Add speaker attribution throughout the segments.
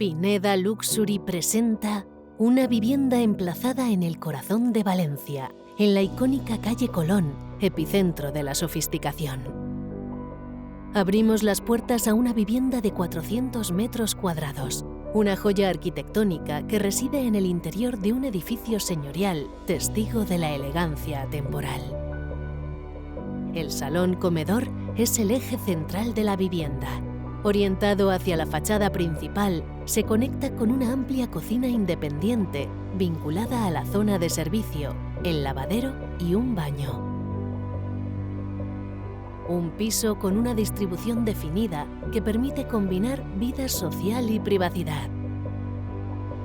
Speaker 1: Pineda Luxury presenta una vivienda emplazada en el corazón de Valencia, en la icónica calle Colón, epicentro de la sofisticación. Abrimos las puertas a una vivienda de 400 metros cuadrados, una joya arquitectónica que reside en el interior de un edificio señorial, testigo de la elegancia atemporal. El salón comedor es el eje central de la vivienda. Orientado hacia la fachada principal, se conecta con una amplia cocina independiente vinculada a la zona de servicio, el lavadero y un baño. Un piso con una distribución definida que permite combinar vida social y privacidad.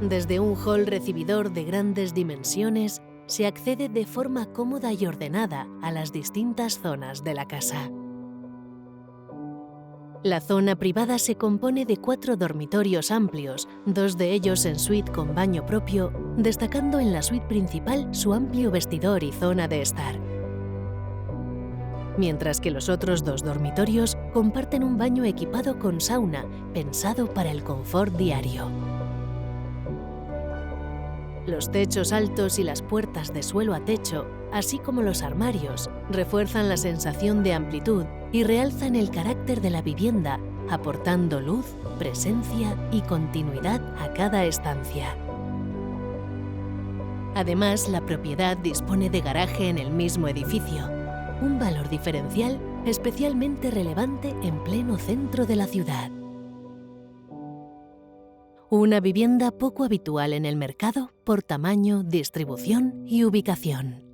Speaker 1: Desde un hall recibidor de grandes dimensiones, se accede de forma cómoda y ordenada a las distintas zonas de la casa. La zona privada se compone de 4 dormitorios amplios, 2 de ellos en suite con baño propio, destacando en la suite principal su amplio vestidor y zona de estar. Mientras que los otros 2 dormitorios comparten un baño equipado con sauna, pensado para el confort diario. Los techos altos y las puertas de suelo a techo, así como los armarios, refuerzan la sensación de amplitud y realzan el carácter de la vivienda, aportando luz, presencia y continuidad a cada estancia. Además, la propiedad dispone de garaje en el mismo edificio, un valor diferencial especialmente relevante en pleno centro de la ciudad. Una vivienda poco habitual en el mercado por tamaño, distribución y ubicación.